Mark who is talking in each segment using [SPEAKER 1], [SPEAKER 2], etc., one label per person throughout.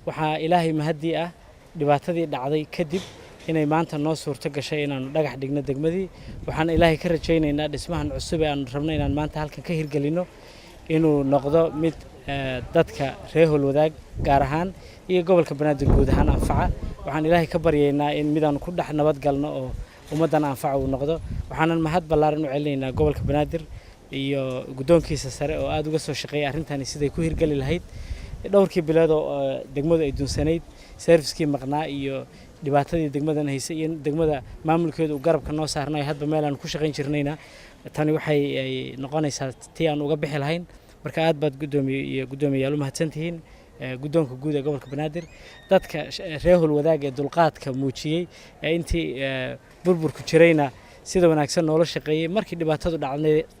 [SPEAKER 1] waxaa ilaahay mahadii ah dhibaatadii dhacday kadib inay maanta noo suurto gashay inaanu dhagax dhigno degmadii waxaan ilaahay ka rajaynaynaa dhismahan cusub ee aan rabno inaan maanta halkan ka hirgelino inuu noqdo mid dadka reer Howlwadaag gaar ahaan iyo gobolka Banaadir guud ahaan anfaca waxaan ilaahay ka baryaynaa in midaan ku dhex nabad galno oo ummadan anfaca uu noqdo waxaanan mahad ballaaran u celinaynaa gobolka Banaadir iyo guddoonkiisa sare oo aad uga soo shaqeeyay arrintan sidii ku hirgali lahayd dhowrkii bilood oo degmadu ay dunsanayd service-kii maqnaa iyo dhibaatadii degmadan haysay in degmada maamulkeedu garabka noo saarnay hadba meel aan ku shaqayn jirnayna tani waxay noqonaysaa tii aan uga bixi lahayn marka aad baad guddoomiyayaal u mahadsantihiin guddoonka guud ee gobolka Banaadir dadka reer Howlwadaag ee dulqaadka muujiyay intii burburku jirayna sida wanaagsan noola shaqeeyay markii dhibaatadu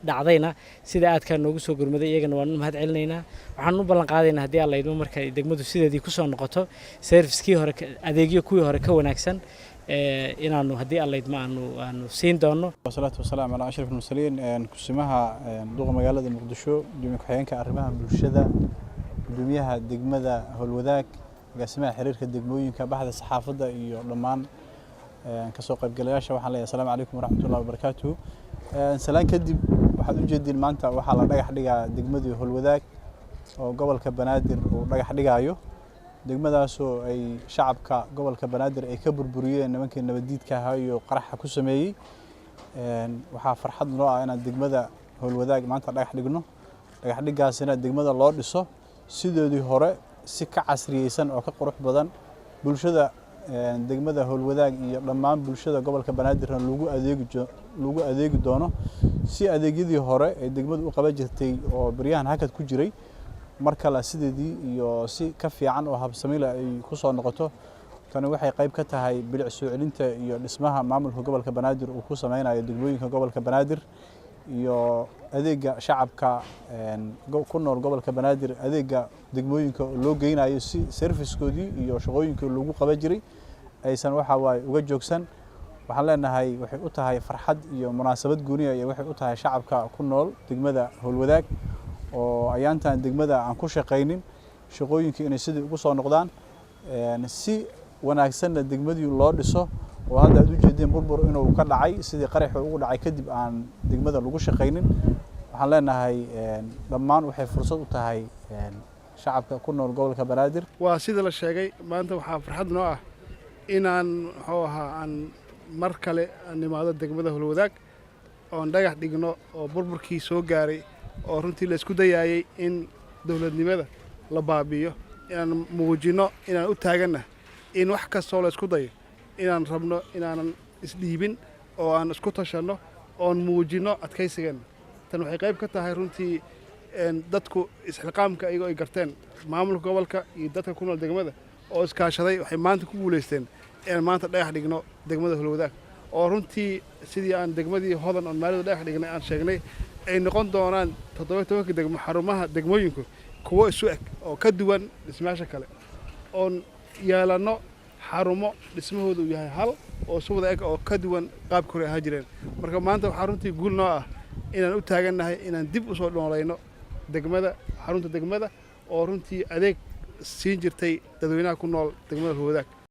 [SPEAKER 1] dhacdayna sida aad ka noogu soo gurmaday iyagana waan mahad celinaynaa waxaan u ballan qaadaynaa hadii alla idmo marka degmadu sideedii ku soo noqoto service-kii hore adeegyo kuwii hore ka wanaagsan inaanu hadii alla idmo aanu siin doono
[SPEAKER 2] wasalaatu wasalaam ala ashraf al-mursaliin kusimaha duqa magaalada Muqdisho gudoomiye ku-xigeenka arrimaha bulshada gudoomiyaha degmada Howlwadaag agaasimaha xiriirka degmooyinka baxda saxaafadda iyo dhammaan kasoo qaybgalayaasha waxaan leeyahay assalaamu calaykum waraxmatullaahi wabarakaatuh salaan kadib waxaad u jeedin maanta waxa la dhagax dhigaa degmadii Howlwadaag oo gobolka Banaadir uu dhagax dhigayo degmadaas oo ay shacabka gobolka Banaadir ay ka burburiyeen nimankii nabadiidka ahaa iyo qaraxa ku sameeyay waxa farxad noo ah inaan degmada Howlwadaag maanta dhagax dhigno dhagax dhigaasina degmada loo dhiso sidoodii hore si ka casriyeysan oo ka qurux badan bulshada degmada Howlwadaag iyo dhammaan bulshada gobolka Banaadir lagu adeegi doono si adeegyadii hore ee degmadu u qaban jirtay oo baryahan hakad ku jiray marka la sideedii iyo si ka fiican oo habsamil ay ku soo noqoto tani waxay qayb ka tahay bilic soo celinta iyo dhismaha maamulka gobolka Banaadir uu ku sameeyay degmooyinka gobolka Banaadir iyo adeega shacabka ku nool gobolka Banaadir adeega degmooyinka loo geynayo si service-koodii iyo shaqooyinka lagu qaban jiray aysan waxa way uga joogsan waxaan leenahay waxay u tahay farxad iyo munaasabad gooni ah waxay u tahay shacabka ku nool degmada Howlwadaag oo ayaantan degmada aan ku shaqeynin shaqooyinka inay sidii ugu soo noqdaan si wanaagsan degmadii loo dhiso oo hadda aad u jeedeen burbur inuu ka dhacay sidii qarax ugu dhacay kadib aan degmada lagu shaqeynin waxaan leenahay dhammaan waxay fursad u tahay shacabka ku nool gobolka Banaadir
[SPEAKER 3] waa sida la sheegay maanta waxa farxad noo ah inaan aan mar kale nimaado degmada Howlwadaag oo dhagax dhigno oo burburkii soo gaaray oo runtii la isku dayayay in dawladnimada la baabiyo inaan muujino inaan u taagana in wax kasta oo la isku dayo inaan rabno inaanan isdhiibin oo aan isku tashano oo muujino adkaysigan tan waxay qayb ka tahay runtii dadku isxilqaamka iyaga ay garteen maamulka gobolka iyo dadka ku nool degmada oo iskaashaday waxay maanta ku guuleysteen in maanta dhagax dhigno degmada Howlwadaag oo runtii sidii aan degmadii hodan oo maalada dhagax dhignay aan sheegnay ay noqon doonaan 17 degmo xarumaha degmooyinku kuwa isu eg oo ka duwan dhismayaasha kale oo yeelano xarumo dhismahoodu yahay hal oo suuda eg oo ka duwan qaab kore ah jireen marka maanta waxa runtii guul noo ah inaan u taaganahay inaan dib u soo dhooleyno degmada xarunta degmada oo runtii adeeg siin jirtay dadweynaha ku nool degmada Howlwadaag